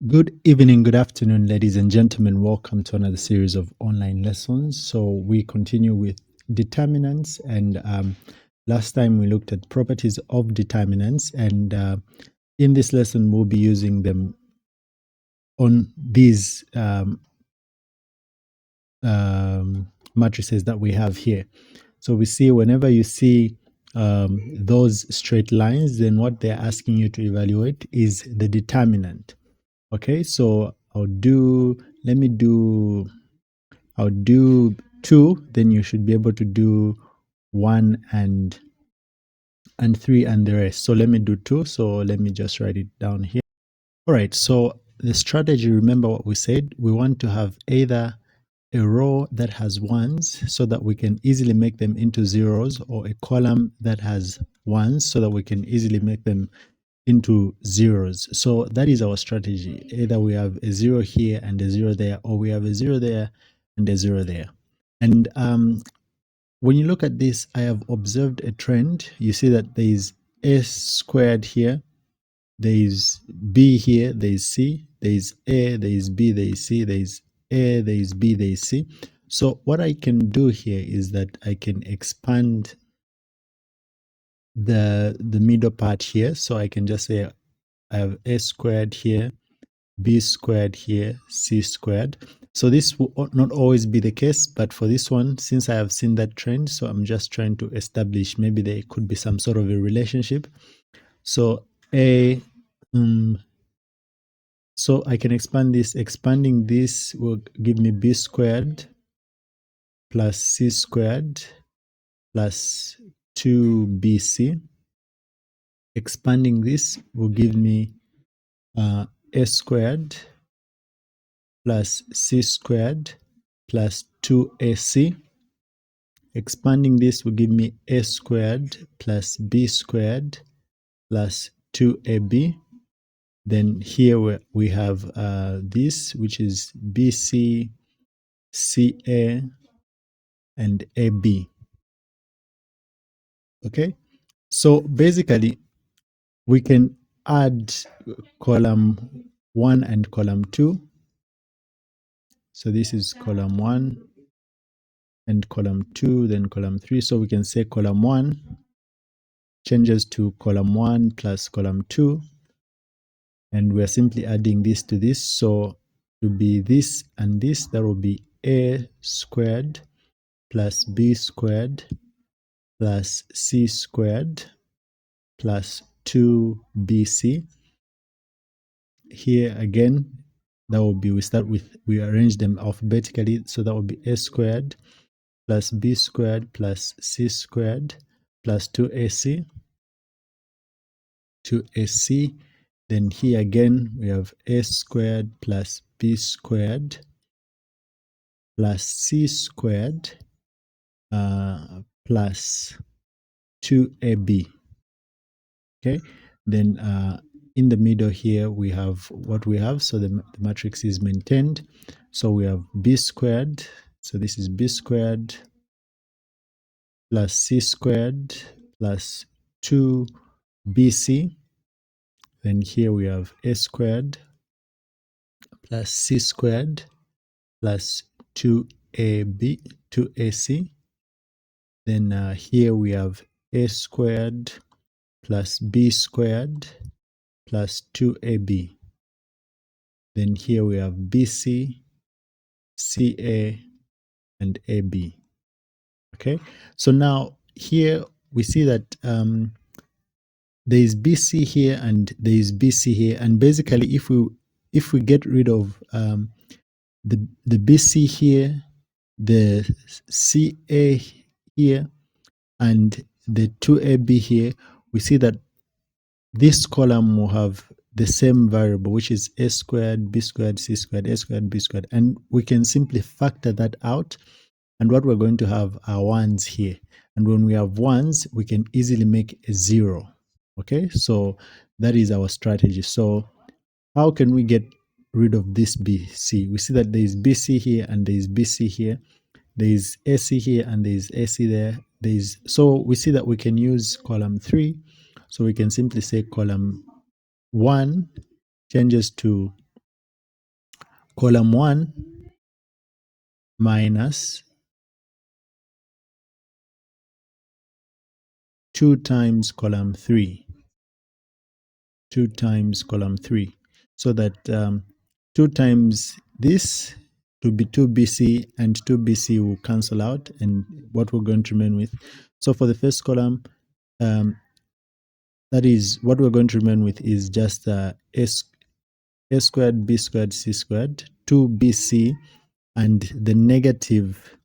Good evening, good afternoon, ladies and gentlemen. Welcome to another series of online lessons. So we continue with determinants, and last time we looked at properties of determinants, and in this lesson we'll be using them on these matrices that we have here. So we see whenever you see those straight lines, then what they're asking you to evaluate is the determinant. Okay, so I'll do 2, then you should be able to do 1 and 3 and the rest. So let me do 2. So let me just write it down here. All right, so the strategy, remember what we said, we want to have either a row that has ones so that we can easily make them into zeros, or a column that has ones so that we can easily make them into zeros. So that is our strategy. Either we have a 0 here and a 0 there, or we have a 0 there and a 0 there. And when you look at this, I have observed a trend. You see that there is a squared here, there is b here, there is c, there is a, there is b, there is c, there is a, there is b, there is c. So what I can do here is that I can expand the middle part here. So I can just say I have a squared here, b squared here, c squared. So this will not always be the case, but for this one, since I have seen that trend, so I'm just trying to establish maybe there could be some sort of a relationship. So so I can expand this. Expanding this will give me b squared plus c squared plus 2bc. Expanding this will give me a squared plus c squared plus 2ac. Expanding this will give me a squared plus b squared plus 2ab. Then here we have this, which is bc, ca, and ab. Okay, so basically we can add column 1 and column 2. So this is column 1 and column 2, then column 3. So we can say column 1 changes to column 1 plus column 2, and we're simply adding this to this. So to be this and this, that will be a squared plus b squared plus c squared plus 2bc. Here again, that will be, we arrange them alphabetically, so that will be a squared plus b squared plus c squared plus 2ac. Then here again we have a squared plus b squared plus c squared plus 2ab. Okay, then in the middle here we have what we have, so the matrix is maintained. So we have b squared, so this is b squared plus c squared plus 2bc. Then here we have a squared plus c squared plus 2ac. Then here we have a squared plus b squared plus 2ab. Then here we have bc, ca, and ab. Okay, so now here we see that there is bc here and there is bc here, and basically if we get rid of the bc here, the ca here, and the 2ab here, we see that this column will have the same variable, which is a squared, b squared, c squared, a squared, b squared, and we can simply factor that out, and what we're going to have are ones here. And when we have ones, we can easily make a 0. Okay, so that is our strategy. So how can we get rid of this bc? We see that there is bc here and there is bc here, there is ac here and there is ac there. So we see that we can use column 3. So we can simply say column 1 changes to column 1 minus 2 times column 3. 2 times column 3. So that 2 times this to be 2bc, and 2bc will cancel out, and what we're going to remain with. So for the first column, that is what we're going to remain with is just a squared, b squared, c squared, 2bc, and the negative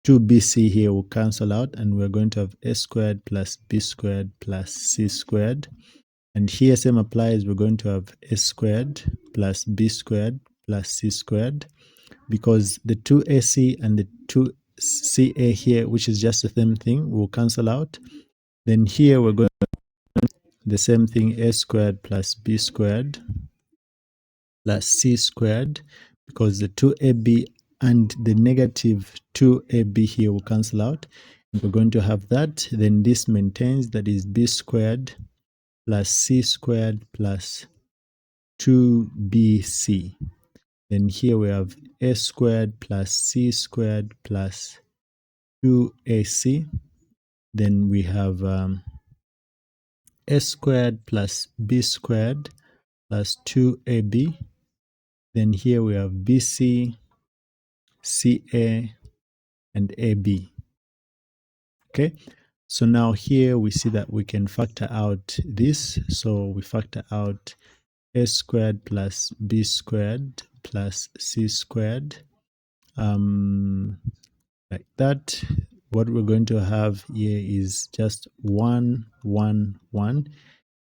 2bc here will cancel out, and we're going to have a squared plus b squared plus c squared. And here same applies, we're going to have a squared plus b squared plus c squared, because the 2ac and the 2ca here, which is just the same thing, will cancel out. Then here we're going to have the same thing, a squared plus b squared plus c squared, because the 2ab and the negative 2ab here will cancel out. And we're going to have that. Then this maintains, that is b squared plus c squared plus 2bc. Then here we have a squared plus c squared plus 2ac. Then we have a squared plus b squared plus 2ab. Then here we have bc, ca, and ab. Okay, so now here we see that we can factor out this. So we factor out a squared plus b squared plus c squared, like that. What we're going to have here is just 1, 1, 1.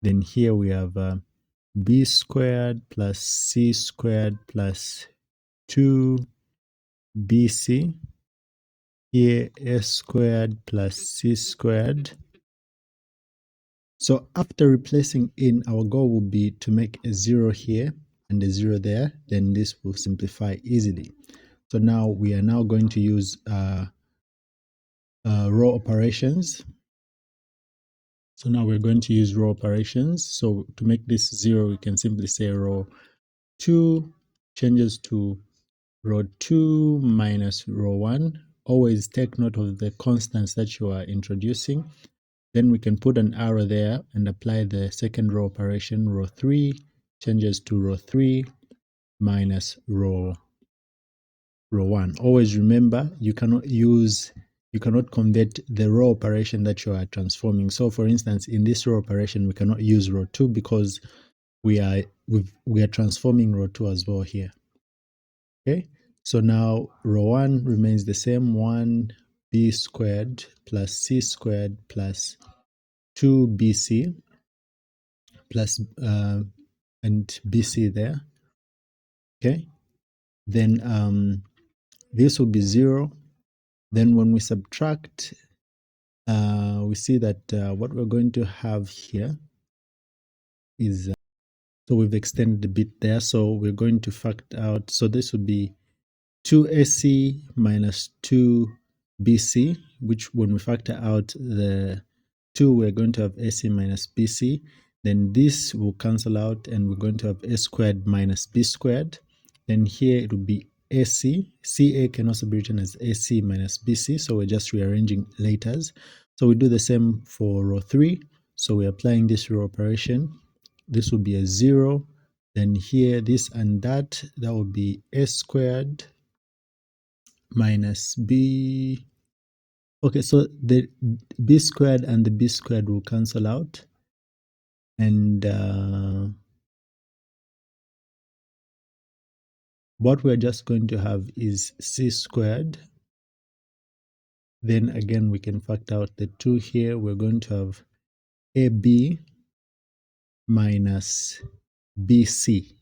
Then here we have b squared plus c squared plus 2bc. Here a squared plus c squared. So after replacing in, our goal will be to make a 0 here and a 0 there. Then this will simplify easily. So now we are now going to use row operations. So now we're going to use row operations. So to make this 0, we can simply say row 2 changes to row 2 minus row 1. Always take note of the constants that you are introducing. Then we can put an arrow there and apply the second row operation. Row 3 changes to row 3 minus row 1. Always remember, you cannot convert the row operation that you are transforming. So for instance, in this row operation, we cannot use row 2 because we are transforming row 2 as well here. Okay, so now row 1 remains the same, 1b squared plus c squared plus 2bc plus and bc there. Okay, then this will be 0. Then when we subtract, we see that what we're going to have here is, so we've extended a bit there, so we're going to factor out, so this would be 2ac minus 2bc, which when we factor out the 2, we're going to have ac minus bc. Then this will cancel out, and we're going to have a squared minus b squared. Then here it will be ac. Ca can also be written as ac minus bc, so we're just rearranging letters. So we do the same for row 3. So we're applying this row operation. This will be a 0. Then here, this and that will be a squared minus b. Okay, so the b squared and the b squared will cancel out. And what we're just going to have is c squared. Then again, we can factor out the 2 here. We're going to have ab minus bc.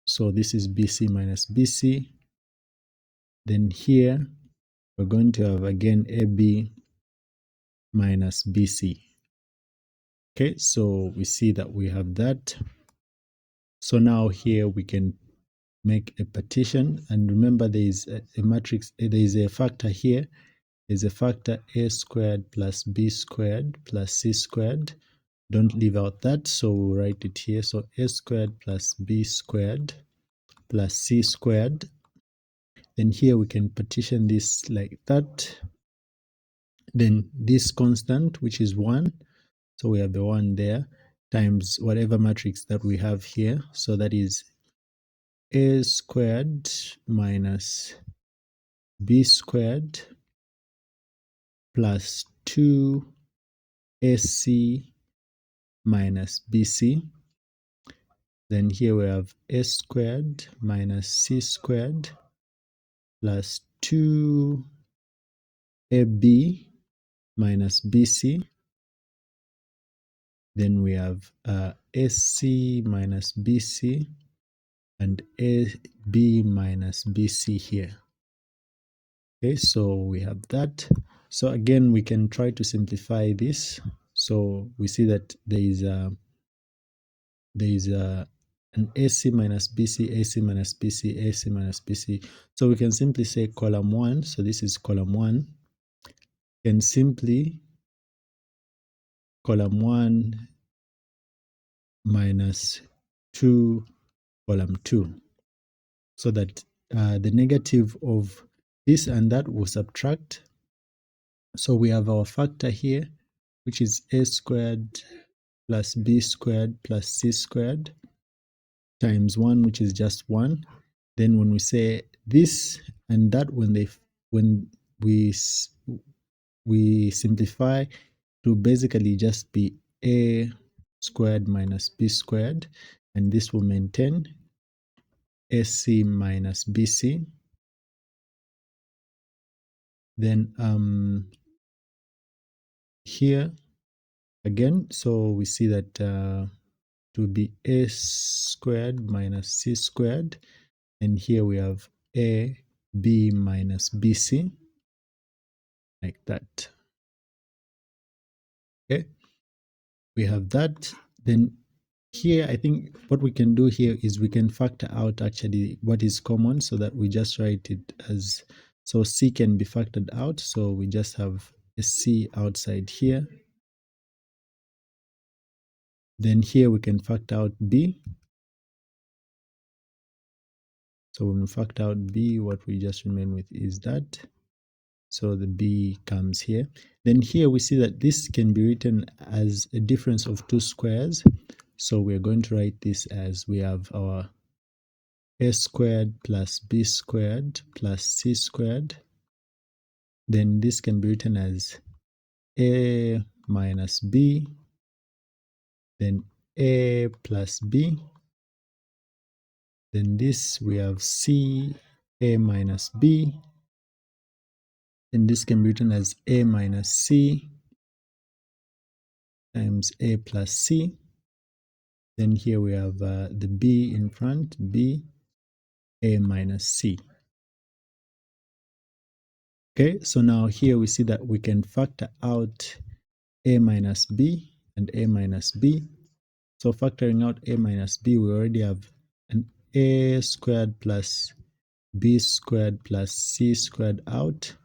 So this is bc minus bc. Then here, we're going to have again ab minus bc. Okay, so we see that we have that. So now here we can make a partition, and remember there is a matrix, there is a factor here. There's a factor a squared plus b squared plus c squared. Don't leave out that, so we'll write it here. So a squared plus b squared plus c squared. Then here we can partition this like that. Then this constant, which is 1, so we have the 1 there, times whatever matrix that we have here. So that is a squared minus b squared plus 2ac minus bc. Then here we have a squared minus c squared plus 2ab minus bc. Then we have AC minus BC and AB minus BC here. Okay, so we have that. So again, we can try to simplify this. So we see that there is an AC minus BC, AC minus BC, AC minus BC. So we can simply say column 1. So this is column 1. And simply column 1 minus 2 column 2, so that the negative of this and that will subtract. So we have our factor here, which is a squared plus b squared plus c squared times 1, which is just 1. Then when we say this and that, when we simplify, to basically just be a squared minus b squared, and this will maintain AC minus BC. Then here again, so we see that to be a squared minus c squared, and here we have a b minus bc, like that. Okay, we have that. Then here, I think what we can do here is we can factor out actually what is common, so that we just write it as, so c can be factored out, so we just have a c outside here. Then here we can factor out b. So when we factor out b, what we just remain with is that. So the b comes here. Then here we see that this can be written as a difference of 2 squares. So we're going to write this as, we have our a squared plus b squared plus c squared. Then this can be written as a minus b, then a plus b. Then this we have c a minus b. Then this can be written as a minus c times a plus c. Then here we have the b in front, b a minus c. Okay, so now here we see that we can factor out a minus b and a minus b. So factoring out a minus b, we already have an a squared plus b squared plus c squared out.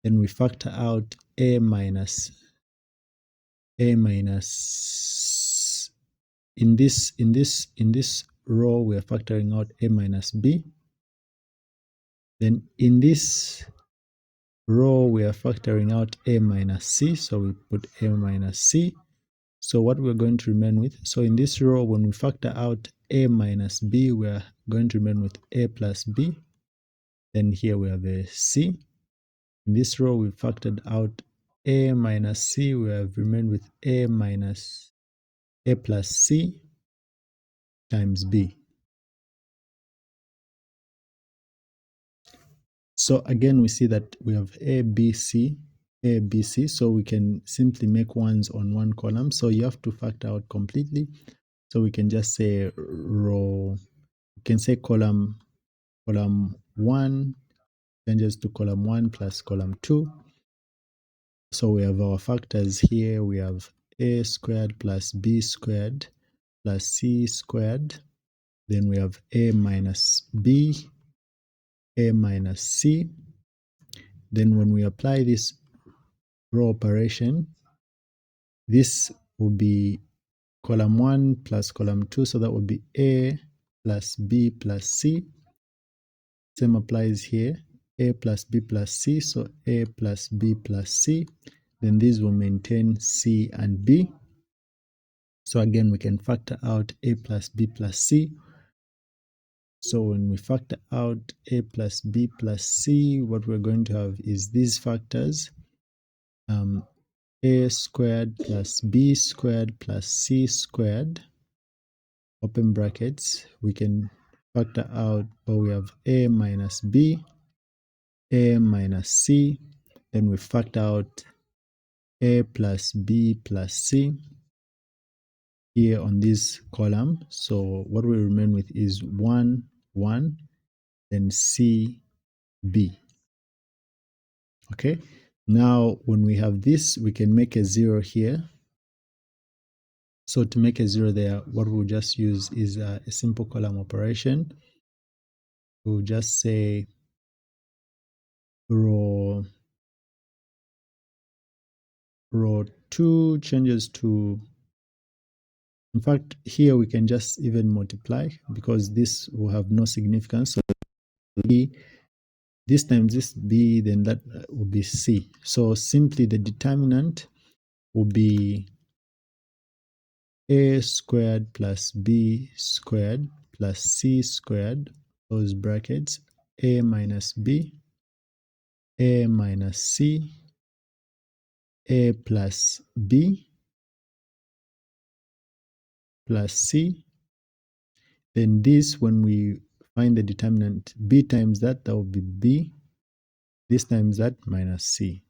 Then we factor out a minus in this row we are factoring out a minus b. Then in this row we are factoring out a minus c, so we put a minus c. So what we're going to remain with, so in this row when we factor out a minus b, we are going to remain with a plus b. Then here we have a c. In this row we factored out a minus c, we have remained with a minus a plus c times b. So again we see that we have a, b, c, a, b, c, so we can simply make ones on one column. So you have to factor out completely. So we can just say row, we can say column 1 changes to column 1 plus column 2. So we have our factors here. We have a squared plus b squared plus c squared. Then we have a minus b, a minus c. Then when we apply this row operation, this will be column 1 plus column 2. So that would be a plus b plus c. Same applies here. A plus B plus C, so A plus B plus C. Then these will maintain C and B. So again, we can factor out A plus B plus C. So when we factor out A plus B plus C, what we're going to have is these factors. A squared plus B squared plus C squared, open brackets. We can factor out, or we have A minus B, A minus C. Then we factor out A plus B plus C here on this column. So what we remain with is 1, 1, then C, B. Okay, now when we have this, we can make a 0 here. So to make a 0 there, what we'll just use is a simple column operation. We'll just say row 2 changes to, in fact, here we can just even multiply because this will have no significance. So B, this times this B, then that will be C. So simply the determinant will be A squared plus B squared plus C squared, those brackets, A minus B, A minus C, A plus B plus C. Then this, when we find the determinant, B times that will be B, this times that minus C.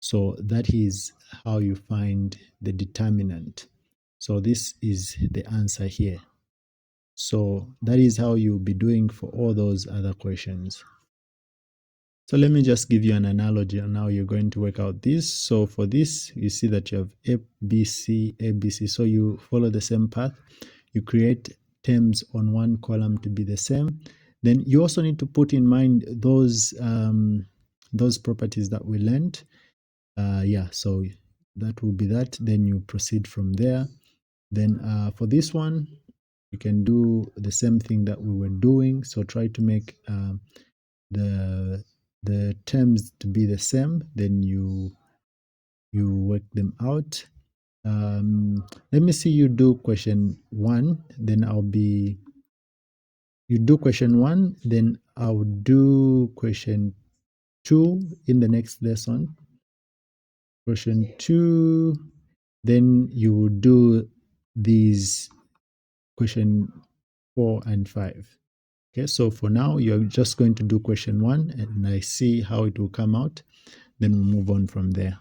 So that is how you find the determinant. So this is the answer here. So that is how you'll be doing for all those other questions. So let me just give you an analogy on how you're going to work out this. So for this, you see that you have A, B, C, A, B, C. So you follow the same path. You create terms on one column to be the same. Then you also need to put in mind those properties that we learned. So that will be that. Then you proceed from there. Then for this one, you can do the same thing that we were doing. So try to make the terms to be the same. Then you work them out. Let me see you do question 1. Then you do question 1. Then I'll do question 2 in the next lesson. Question 2. Then you will do these question 4 and 5. Okay, so for now, you're just going to do question 1 and I see how it will come out. Then we'll move on from there.